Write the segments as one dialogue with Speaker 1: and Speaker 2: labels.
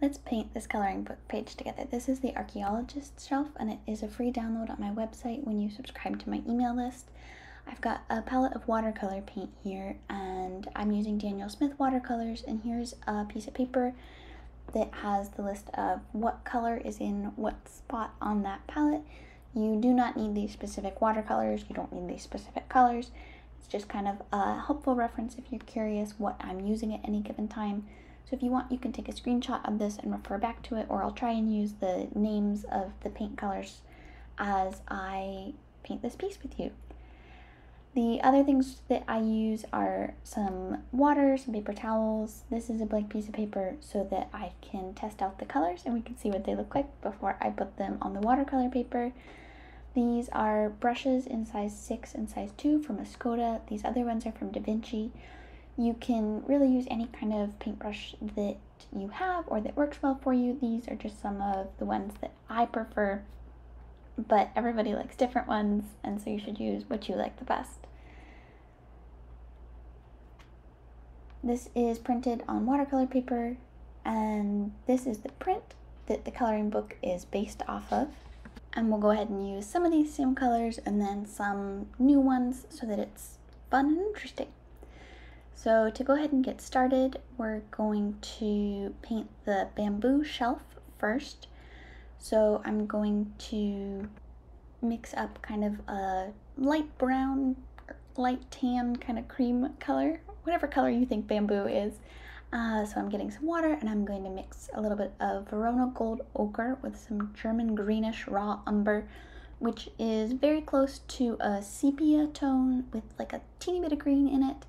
Speaker 1: Let's paint this coloring book page together. This is the Archaeologist shelf, and it is a free download on my website when you subscribe to my email list. I've got a palette of watercolor paint here, and I'm using Daniel Smith watercolors, and here's a piece of paper that has the list of what color is in what spot on that palette. You do not need these specific watercolors, you don't need these specific colors. It's just kind of a helpful reference if you're curious what I'm using at any given time. So if you want, you can take a screenshot of this and refer back to it, or I'll try and use the names of the paint colors as I paint this piece with you. The other things that I use are some water, some paper towels. This is a blank piece of paper so that I can test out the colors and we can see what they look like before I put them on the watercolor paper. These are brushes in size 6 and size 2 from Escoda. These other ones are from Da Vinci. You can really use any kind of paintbrush that you have or that works well for you. These are just some of the ones that I prefer, but everybody likes different ones, and so you should use what you like the best. This is printed on watercolor paper, and this is the print that the coloring book is based off of. And we'll go ahead and use some of these same colors and then some new ones so that it's fun and interesting. So to go ahead and get started, we're going to paint the bamboo shelf first. So I'm going to mix up kind of a light brown, light tan, kind of cream color, whatever color you think bamboo is. So I'm getting some water, and I'm going to mix a little bit of Verona Gold Ochre with some German greenish raw umber, which is very close to a sepia tone with like a teeny bit of green in it,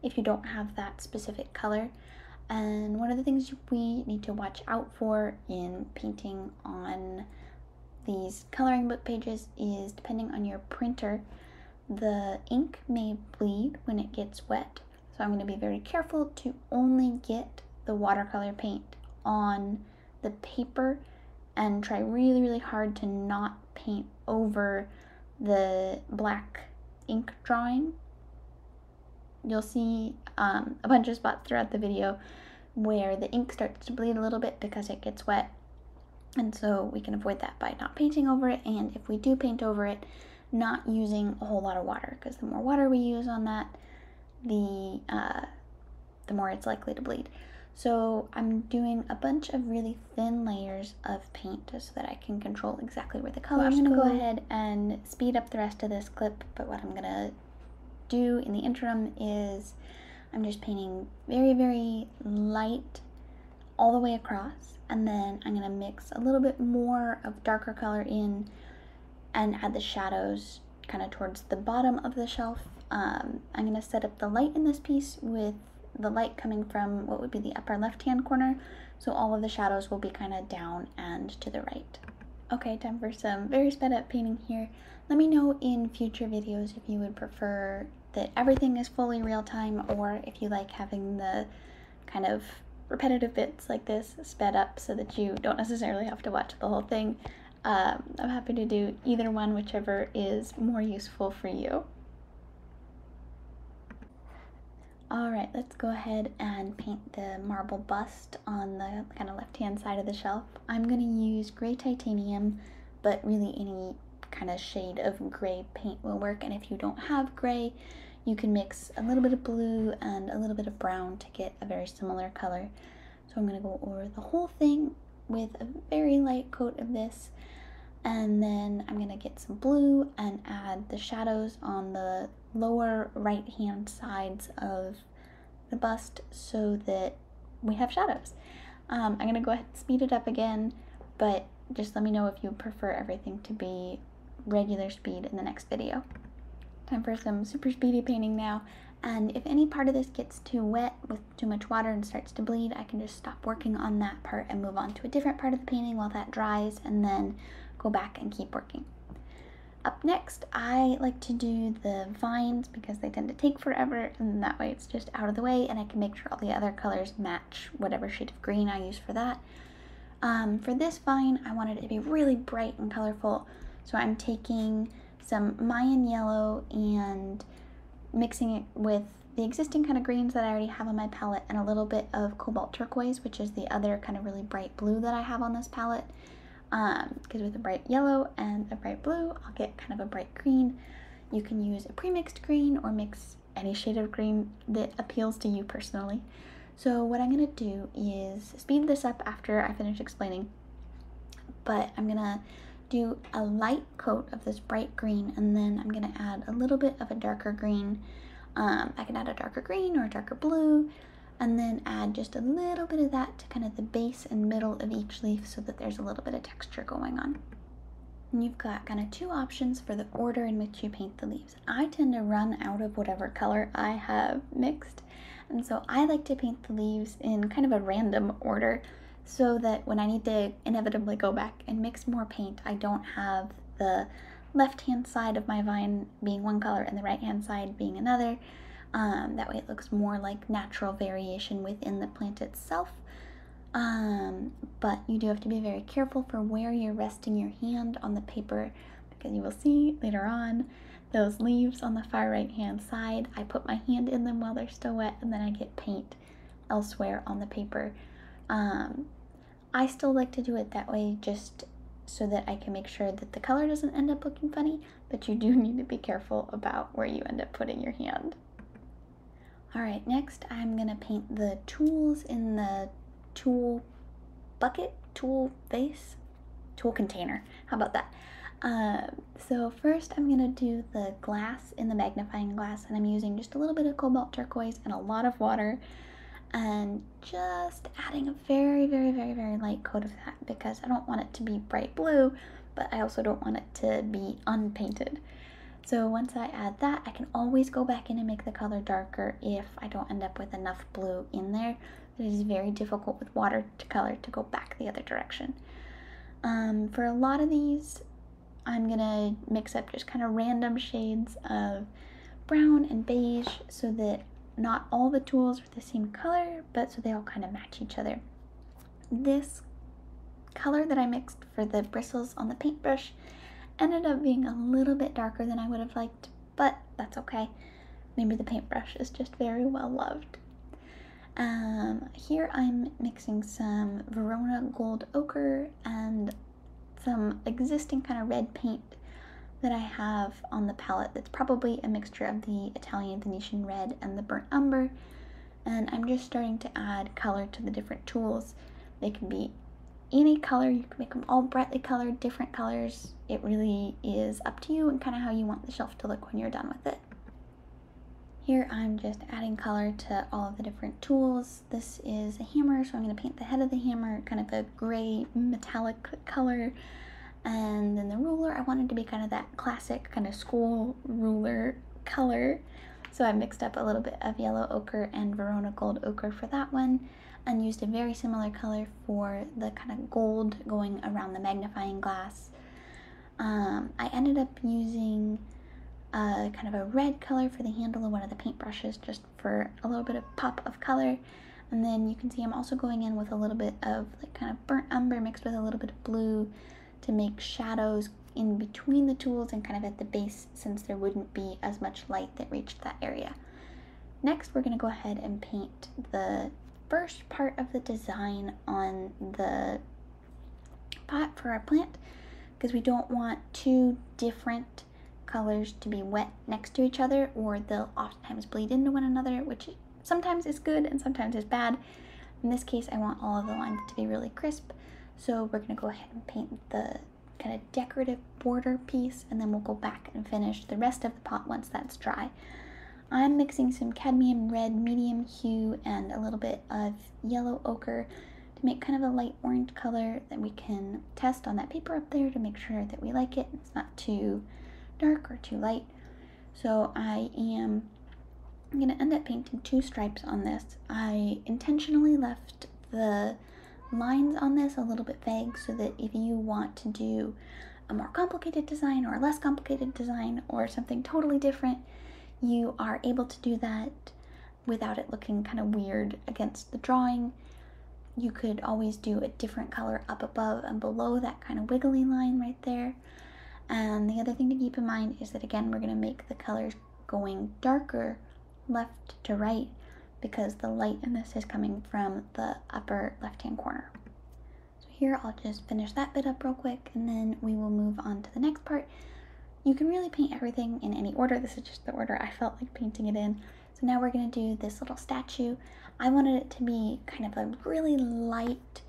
Speaker 1: if you don't have that specific color. And one of the things we need to watch out for in painting on these coloring book pages is, depending on your printer, the ink may bleed when it gets wet. So I'm going to be very careful to only get the watercolor paint on the paper and try really, really hard to not paint over the black ink drawing. You'll see a bunch of spots throughout the video where the ink starts to bleed a little bit because it gets wet, and so we can avoid that by not painting over it, and if we do paint over it, not using a whole lot of water, because the more water we use on that, the more it's likely to bleed. So I'm doing a bunch of really thin layers of paint so that I can control exactly where the colors go. I'm going to go ahead and speed up the rest of this clip, but what I'm going to do in the interim is I'm just painting very, very light all the way across, and then I'm going to mix a little bit more of darker color in and add the shadows kind of towards the bottom of the shelf. I'm going to set up the light in this piece with the light coming from what would be the upper left hand corner, so all of the shadows will be kind of down and to the right. Okay, time for some very sped up painting here. Let me know in future videos if you would prefer that everything is fully real time, or if you like having the kind of repetitive bits like this sped up so that you don't necessarily have to watch the whole thing. I'm happy to do either one, whichever is more useful for you. Alright, let's go ahead and paint the marble bust on the kind of left-hand side of the shelf. I'm going to use gray titanium, but really any kind of shade of gray paint will work, and if you don't have gray, you can mix a little bit of blue and a little bit of brown to get a very similar color. So I'm going to go over the whole thing with a very light coat of this, and then I'm going to get some blue and add the shadows on the lower right hand sides of the bust so that we have shadows. I'm going to go ahead and speed it up again, but just let me know if you prefer everything to be regular speed in the next video. Time for some super speedy painting now, and if any part of this gets too wet with too much water and starts to bleed, I can just stop working on that part and move on to a different part of the painting while that dries, and then go back and keep working. Up next, I like to do the vines because they tend to take forever, and that way it's just out of the way, and I can make sure all the other colors match whatever shade of green I use for that. For this vine, I wanted it to be really bright and colorful, so I'm taking some Mayan yellow and mixing it with the existing kind of greens that I already have on my palette and a little bit of cobalt turquoise, which is the other kind of really bright blue that I have on this palette. Because with a bright yellow and a bright blue, I'll get kind of a bright green. You can use a pre-mixed green or mix any shade of green that appeals to you personally. So what I'm going to do is speed this up after I finish explaining, but I'm going to do a light coat of this bright green, and then I'm going to add a little bit of a darker green. I can add a darker green or a darker blue, and then add just a little bit of that to kind of the base and middle of each leaf so that there's a little bit of texture going on. And you've got kind of two options for the order in which you paint the leaves. I tend to run out of whatever color I have mixed, and so I like to paint the leaves in kind of a random order so that when I need to inevitably go back and mix more paint, I don't have the left-hand side of my vine being one color and the right-hand side being another. That way it looks more like natural variation within the plant itself. But you do have to be very careful for where you're resting your hand on the paper, because you will see later on those leaves on the far right-hand side. I put my hand in them while they're still wet, and then I get paint elsewhere on the paper. I still like to do it that way just so that I can make sure that the color doesn't end up looking funny, but you do need to be careful about where you end up putting your hand. Alright, next I'm going to paint the tools in the tool bucket, tool vase, tool container. How about that? So first I'm going to do the glass in the magnifying glass, and I'm using just a little bit of cobalt turquoise and a lot of water, and just adding a very, very, very, very light coat of that because I don't want it to be bright blue, but I also don't want it to be unpainted. So once I add that, I can always go back in and make the color darker if I don't end up with enough blue in there. It is very difficult with watercolor to go back the other direction. For a lot of these, I'm gonna mix up just kind of random shades of brown and beige so that not all the tools are the same color, but so they all kind of match each other. This color that I mixed for the bristles on the paintbrush ended up being a little bit darker than I would have liked, but that's okay. Maybe the paintbrush is just very well loved. Here I'm mixing some Verona Gold Ochre and some existing kind of red paint that I have on the palette that's probably a mixture of the Italian Venetian red and the burnt umber, and I'm just starting to add color to the different tools. They can be any color, you can make them all brightly colored, different colors. It really is up to you and kind of how you want the shelf to look when you're done with it. Here I'm just adding color to all of the different tools. This is a hammer, so I'm going to paint the head of the hammer kind of a gray metallic color. And then the ruler, I wanted to be kind of that classic kind of school ruler color. So I mixed up a little bit of yellow ochre and Verona Gold Ochre for that one, and used a very similar color for the kind of gold going around the magnifying glass. I ended up using kind of a red color for the handle of one of the paintbrushes just for a little bit of pop of color. And then you can see I'm also going in with a little bit of like kind of burnt umber mixed with a little bit of blue to make shadows in between the tools and kind of at the base, since there wouldn't be as much light that reached that area. Next, we're going to go ahead and paint the first part of the design on the pot for our plant, because we don't want two different colors to be wet next to each other, or they'll oftentimes bleed into one another, which sometimes is good and sometimes is bad. In this case, I want all of the lines to be really crisp, so we're going to go ahead and paint the kind of decorative border piece, and then we'll go back and finish the rest of the pot once that's dry. I'm mixing some cadmium red medium hue and a little bit of yellow ochre to make kind of a light orange color that we can test on that paper up there to make sure that we like it. It's not too dark or too light. So I'm going to end up painting two stripes on this. I intentionally left the lines on this a little bit vague so that if you want to do a more complicated design or a less complicated design or something totally different, you are able to do that without it looking kind of weird against the drawing. You could always do a different color up above and below that kind of wiggly line right there. And the other thing to keep in mind is that, again, we're going to make the colors going darker left to right because the light in this is coming from the upper left-hand corner. So here I'll just finish that bit up real quick and then we will move on to the next part. You can really paint everything in any order. This is just the order I felt like painting it in. So now we're going to do this little statue. I wanted it to be kind of a really light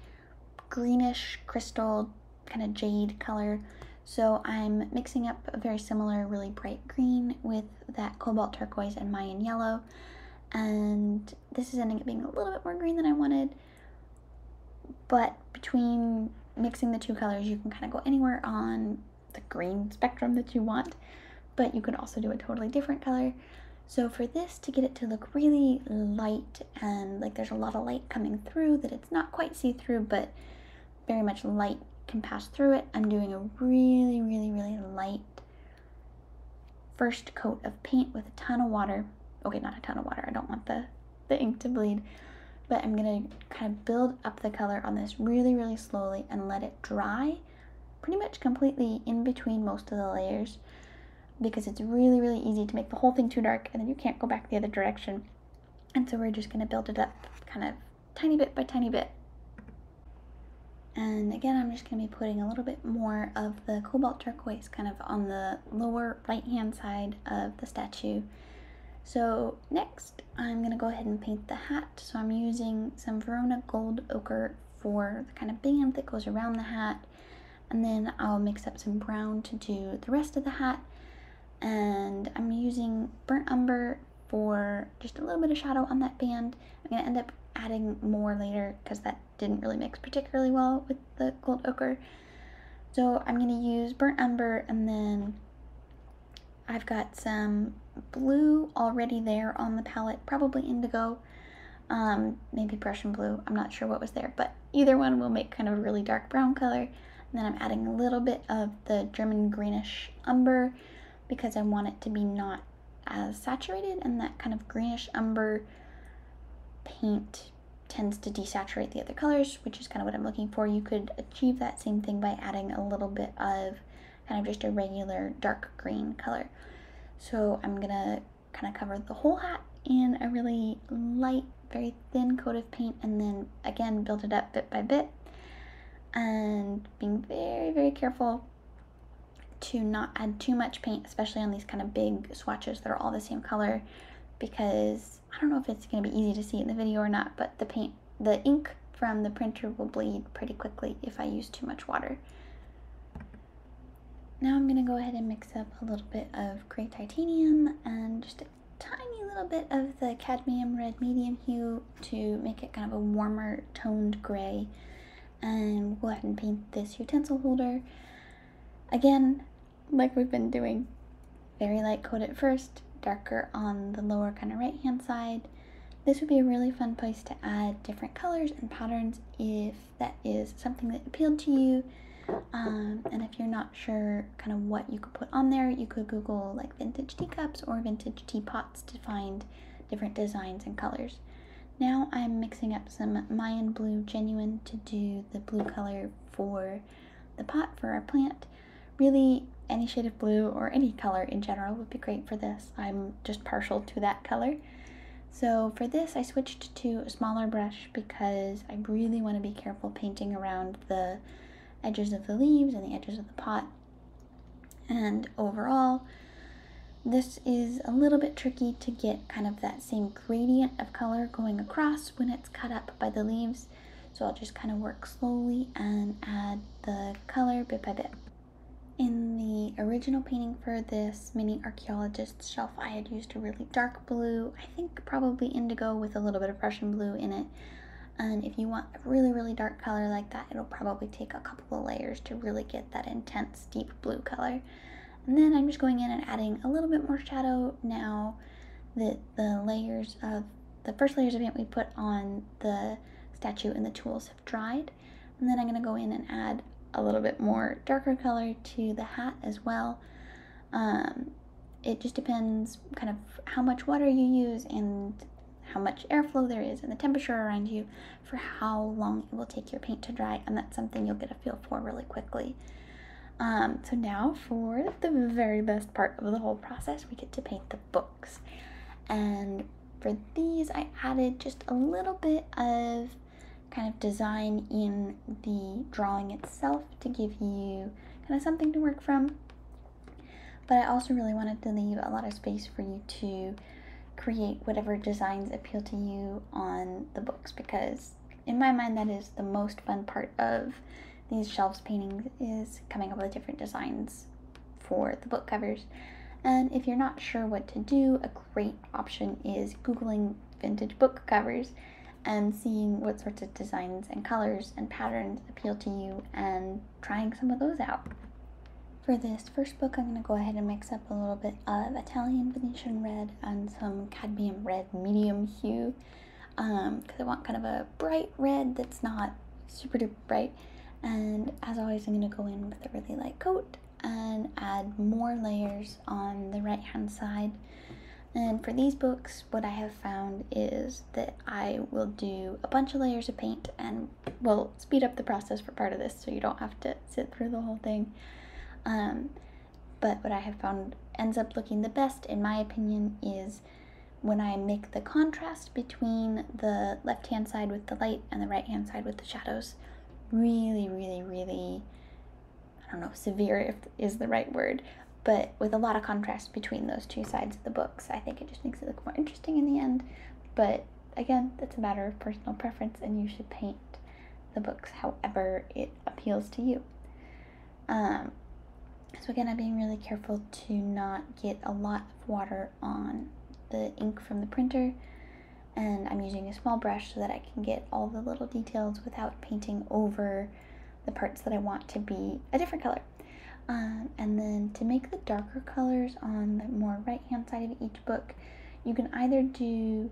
Speaker 1: greenish crystal kind of jade color. So I'm mixing up a very similar really bright green with that cobalt turquoise and Mayan yellow. And this is ending up being a little bit more green than I wanted. But between mixing the two colors, you can kind of go anywhere on the green spectrum that you want, but you could also do a totally different color. So for this, to get it to look really light and like there's a lot of light coming through, that it's not quite see-through, but very much light can pass through it, I'm doing a really, really, really light first coat of paint with a ton of water. Okay, not a ton of water, I don't want the ink to bleed, but I'm gonna kind of build up the color on this really, really slowly and let it dry pretty much completely in between most of the layers, because it's really, really easy to make the whole thing too dark and then you can't go back the other direction. And so we're just gonna build it up kind of tiny bit by tiny bit. And again, I'm just gonna be putting a little bit more of the cobalt turquoise kind of on the lower right hand side of the statue. So next, I'm gonna go ahead and paint the hat. So I'm using some Verona gold ochre for the kind of band that goes around the hat. And then I'll mix up some brown to do the rest of the hat. And I'm using burnt umber for just a little bit of shadow on that band. I'm going to end up adding more later because that didn't really mix particularly well with the gold ochre. So I'm going to use burnt umber, and then I've got some blue already there on the palette, probably indigo, maybe Prussian blue. I'm not sure what was there, but either one will make kind of a really dark brown color. And then I'm adding a little bit of the German greenish umber because I want it to be not as saturated, and that kind of greenish umber paint tends to desaturate the other colors, which is kind of what I'm looking for. You could achieve that same thing by adding a little bit of kind of just a regular dark green color. So I'm gonna kind of cover the whole hat in a really light, very thin coat of paint, and then again build it up bit by bit, and being very, very careful to not add too much paint, especially on these kind of big swatches that are all the same color, because I don't know if it's going to be easy to see in the video or not, but the ink from the printer will bleed pretty quickly if I use too much water. Now I'm going to go ahead and mix up a little bit of gray titanium and just a tiny little bit of the cadmium red medium hue to make it kind of a warmer toned gray. And we'll go ahead and paint this utensil holder. Again, like we've been doing, very light coat at first, darker on the lower kind of right hand side. This would be a really fun place to add different colors and patterns if that is something that appealed to you. And if you're not sure kind of what you could put on there, you could Google like vintage teacups or vintage teapots to find different designs and colors. Now I'm mixing up some Mayan blue genuine to do the blue color for the pot for our plant. Really, any shade of blue or any color in general would be great for this. I'm just partial to that color. So for this, I switched to a smaller brush because I really want to be careful painting around the edges of the leaves and the edges of the pot. And overall, this is a little bit tricky to get kind of that same gradient of color going across when it's cut up by the leaves. So I'll just kind of work slowly and add the color bit by bit. In the original painting for this mini Archaeologist shelf, I had used a really dark blue, I think probably indigo with a little bit of Prussian blue in it. And if you want a really, really dark color like that, it'll probably take a couple of layers to really get that intense deep blue color. And then I'm just going in and adding a little bit more shadow now that the first layers of paint we put on the statue and the tools have dried. And then I'm going to go in and add a little bit more darker color to the hat as well. It just depends kind of how much water you use and how much airflow there is and the temperature around you for how long it will take your paint to dry, and that's something you'll get a feel for really quickly. So now for the very best part of the whole process, we get to paint the books. And for these, I added just a little bit of kind of design in the drawing itself to give you kind of something to work from. But I also really wanted to leave a lot of space for you to create whatever designs appeal to you on the books, because in my mind that is the most fun part of these shelves paintings, is coming up with different designs for the book covers. And if you're not sure what to do, a great option is Googling vintage book covers and seeing what sorts of designs and colors and patterns appeal to you and trying some of those out. For this first book, I'm going to go ahead and mix up a little bit of Italian Venetian red and some cadmium red medium hue, because I want kind of a bright red that's not super duper bright. And as always, I'm going to go in with a really light coat and add more layers on the right hand side. And for these books, what I have found is that I will do a bunch of layers of paint, and will speed up the process for part of this so you don't have to sit through the whole thing. But what I have found ends up looking the best, in my opinion, is when I make the contrast between the left hand side with the light and the right hand side with the shadows really, really, really, I don't know, severe if is the right word, but with a lot of contrast between those two sides of the books. I think it just makes it look more interesting in the end. But again, that's a matter of personal preference, and you should paint the books however it appeals to you. So again, I'm being really careful to not get a lot of water on the ink from the printer, and I'm using a small brush so that I can get all the little details without painting over the parts that I want to be a different color. And then to make the darker colors on the more right hand side of each book, you can either do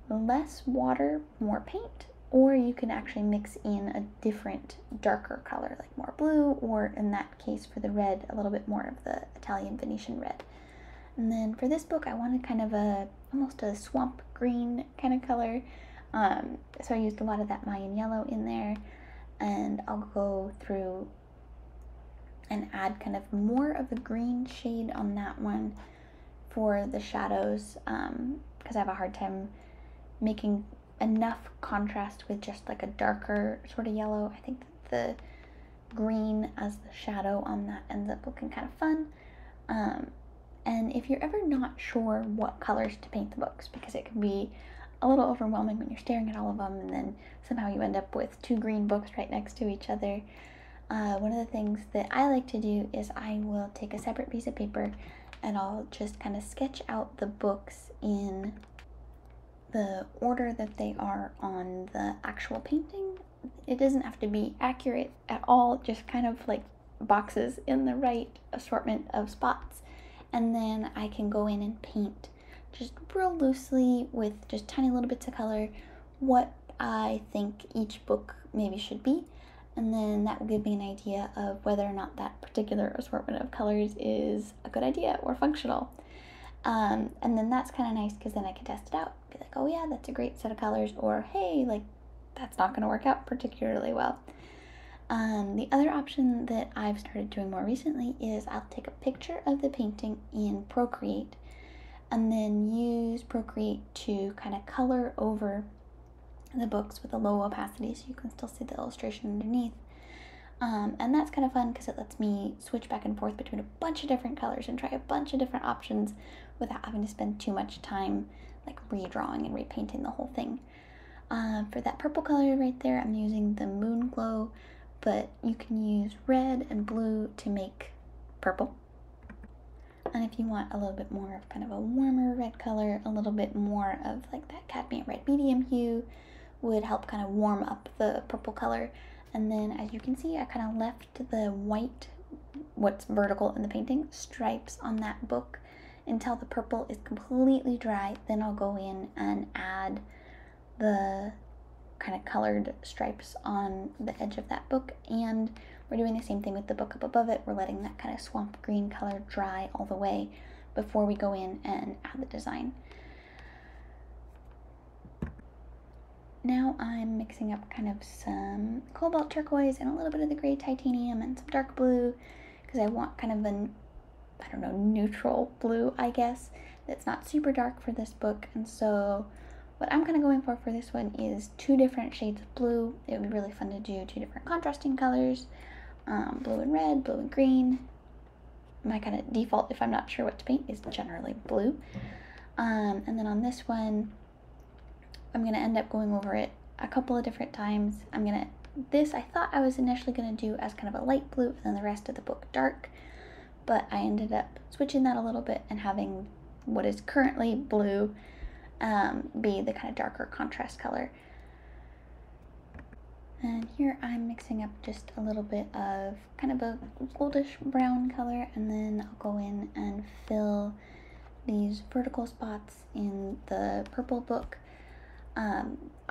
Speaker 1: less water, more paint, or you can actually mix in a different darker color, like more blue, or in that case for the red, a little bit more of the Italian Venetian red. And then for this book, I wanted kind of almost a swamp green kind of color, so I used a lot of that Mayan yellow in there, and I'll go through and add kind of more of a green shade on that one for the shadows, because I have a hard time making enough contrast with just like a darker sort of yellow. I think that the green as the shadow on that ends up looking kind of fun. And if you're ever not sure what colors to paint the books, because it can be a little overwhelming when you're staring at all of them and then somehow you end up with two green books right next to each other, one of the things that I like to do is I will take a separate piece of paper and I'll just kind of sketch out the books in the order that they are on the actual painting. It doesn't have to be accurate at all, just kind of like boxes in the right assortment of spots. And then I can go in and paint just real loosely with just tiny little bits of color what I think each book maybe should be. And then that will give me an idea of whether or not that particular assortment of colors is a good idea or functional. And then that's kind of nice, because then I can test it out. Be like, oh yeah, that's a great set of colors, or hey, like that's not going to work out particularly well. The other option that I've started doing more recently is I'll take a picture of the painting in Procreate and then use Procreate to kind of color over the books with a low opacity so you can still see the illustration underneath. And that's kind of fun because it lets me switch back and forth between a bunch of different colors and try a bunch of different options without having to spend too much time like redrawing and repainting the whole thing. For that purple color right there, I'm using the Moon Glow, but you can use red and blue to make purple. And if you want a little bit more of kind of a warmer red color, a little bit more of like that cadmium red medium hue would help kind of warm up the purple color. And then as you can see, I kind of left the white, what's vertical in the painting, stripes on that book until the purple is completely dry. Then I'll go in and add the kind of colored stripes on the edge of that book. And we're doing the same thing with the book up above it. We're letting that kind of swamp green color dry all the way before we go in and add the design. Now I'm mixing up kind of some cobalt turquoise and a little bit of the gray titanium and some dark blue, because I want kind of an, I don't know, neutral blue, I guess, that's not super dark for this book, and so what I'm kind of going for this one is 2 different shades of blue. It would be really fun to do 2 different contrasting colors, blue and red, blue and green. My kind of default, if I'm not sure what to paint, is generally blue. And then on this one, I'm going to end up going over it a couple of different times. This I thought I was initially going to do as kind of a light blue and then the rest of the book dark, but I ended up switching that a little bit and having what is currently blue be the kind of darker contrast color. And here I'm mixing up just a little bit of kind of a goldish brown color, and then I'll go in and fill these vertical spots in the purple book.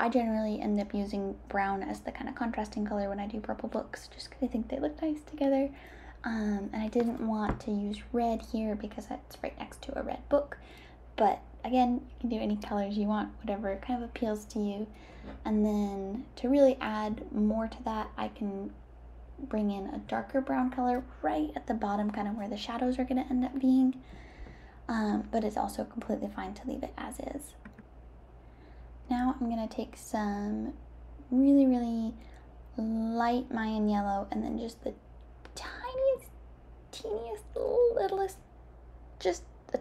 Speaker 1: I generally end up using brown as the kind of contrasting color when I do purple books, just because I think they look nice together. And I didn't want to use red here because it's right next to a red book. But again, you can do any colors you want, whatever kind of appeals to you. And then to really add more to that, I can bring in a darker brown color right at the bottom, kind of where the shadows are going to end up being. But it's also completely fine to leave it as is. Now I'm going to take some really, really light Mayan yellow and then just the tiniest, teeniest, littlest, just a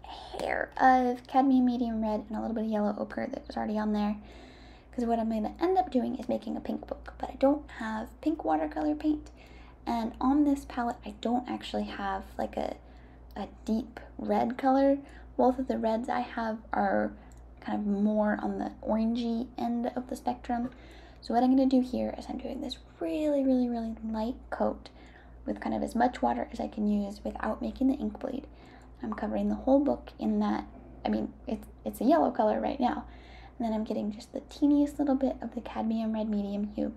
Speaker 1: hair of cadmium medium red and a little bit of yellow ochre that was already on there. Because what I'm going to end up doing is making a pink book, but I don't have pink watercolor paint. And on this palette, I don't actually have like a deep red color. Both of the reds I have are kind of more on the orangey end of the spectrum. So what I'm going to do here is I'm doing this really, really, really light coat with kind of as much water as I can use without making the ink bleed. I'm covering the whole book in that, I mean, it's a yellow color right now. And then I'm getting just the teeniest little bit of the cadmium red medium hue.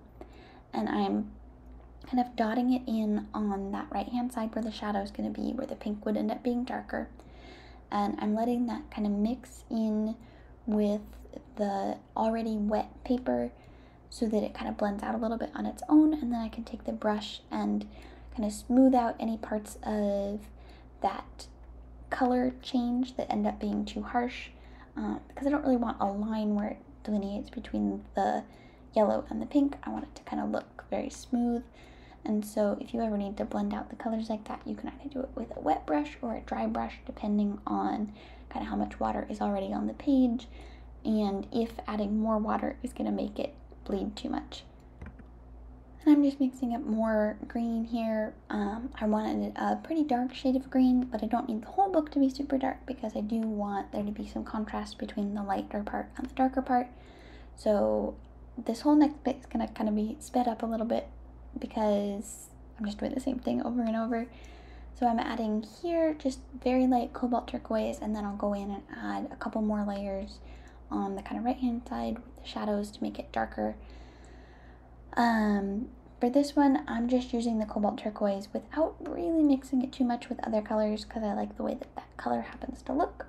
Speaker 1: And I'm kind of dotting it in on that right hand side where the shadow is going to be, where the pink would end up being darker. And I'm letting that kind of mix in with the already wet paper so that it kind of blends out a little bit on its own, and then I can take the brush and kind of smooth out any parts of that color change that end up being too harsh, because I don't really want a line where it delineates between the yellow and the pink. I want it to kind of look very smooth. And so if you ever need to blend out the colors like that, you can either do it with a wet brush or a dry brush, depending on kind of how much water is already on the page and if adding more water is going to make it bleed too much. And I'm just mixing up more green here. I wanted a pretty dark shade of green, but I don't need the whole book to be super dark because I do want there to be some contrast between the lighter part and the darker part. So this whole next bit is going to kind of be sped up a little bit because I'm just doing the same thing over and over. So I'm adding here just very light cobalt turquoise, and then I'll go in and add a couple more layers on the kind of right hand side with the shadows to make it darker. For this one, I'm just using the cobalt turquoise without really mixing it too much with other colors because I like the way that that color happens to look.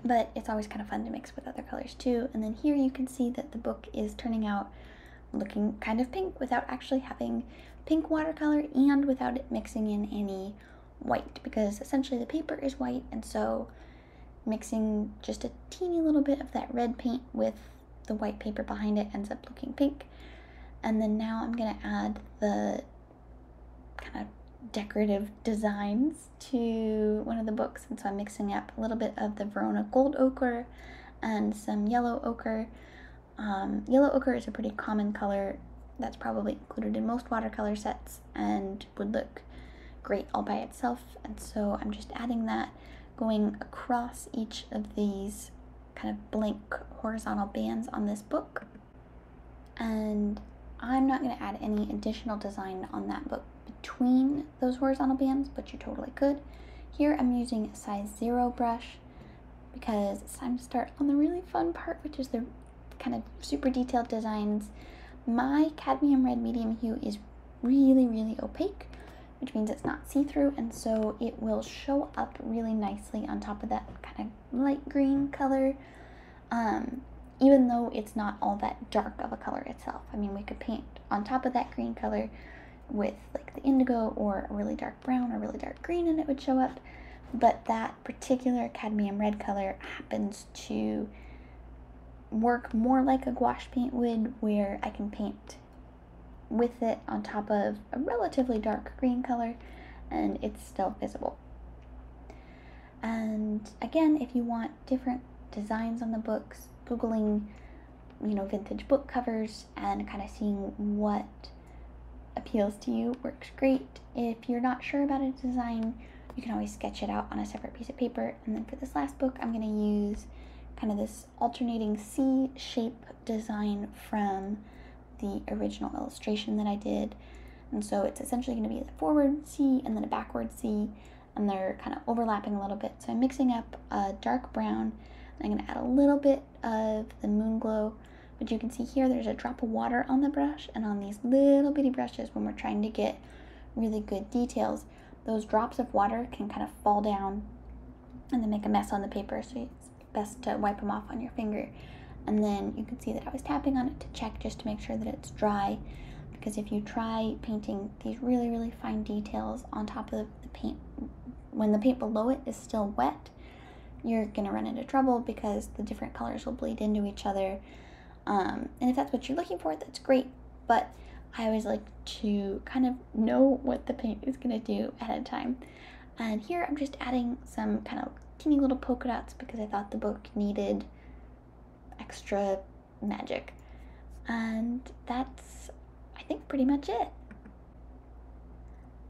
Speaker 1: But it's always kind of fun to mix with other colors too. And then here you can see that the book is turning out looking kind of pink without actually having pink watercolor and without it mixing in any white, because essentially the paper is white, and so mixing just a teeny little bit of that red paint with the white paper behind it ends up looking pink. And then now I'm going to add the kind of decorative designs to one of the books, and so I'm mixing up a little bit of the Verona gold ochre and some yellow ochre. Yellow ochre is a pretty common color that's probably included in most watercolor sets and would look great all by itself, and so I'm just adding that, going across each of these kind of blank horizontal bands on this book. And I'm not going to add any additional design on that book between those horizontal bands, but you totally could. Here I'm using a size 0 brush because it's time to start on the really fun part, which is the kind of super detailed designs. My cadmium red medium hue is really, really opaque, which means it's not see-through, and so it will show up really nicely on top of that kind of light green color, even though it's not all that dark of a color itself. I mean, we could paint on top of that green color with like the indigo or a really dark brown or really dark green and it would show up, but that particular cadmium red color happens to work more like a gouache paint would, where I can paint with it on top of a relatively dark green color and it's still visible. And again, if you want different designs on the books, Googling, vintage book covers and kind of seeing what appeals to you works great. If you're not sure about a design, you can always sketch it out on a separate piece of paper. And then for this last book, I'm going to use kind of this alternating C shape design from the original illustration that I did. And so it's essentially going to be a forward C and then a backward C, and they're kind of overlapping a little bit. So I'm mixing up a dark brown, and I'm going to add a little bit of the moon glow. But you can see here there's a drop of water on the brush, and on these little bitty brushes, when we're trying to get really good details, those drops of water can kind of fall down and then make a mess on the paper, so it's best to wipe them off on your finger. And then you can see that I was tapping on it to check just to make sure that it's dry, because if you try painting these really, really fine details on top of the paint, when the paint below it is still wet, you're going to run into trouble because the different colors will bleed into each other. And if that's what you're looking for, that's great, but I always like to kind of know what the paint is going to do ahead of time. And here I'm just adding some kind of teeny little polka dots because I thought the book needed extra magic. And that's, I think, pretty much it.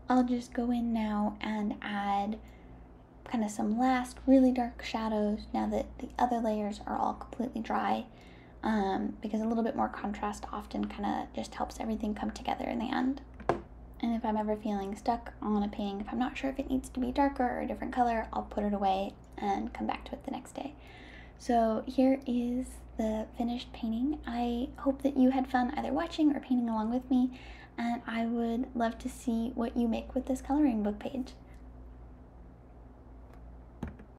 Speaker 1: I'll just go in now and add kind of some last really dark shadows now that the other layers are all completely dry, because a little bit more contrast often kind of just helps everything come together in the end. And if I'm ever feeling stuck on a painting, if I'm not sure if it needs to be darker or a different color, I'll put it away and come back to it the next day. So here is the finished painting. I hope that you had fun either watching or painting along with me, and I would love to see what you make with this coloring book page.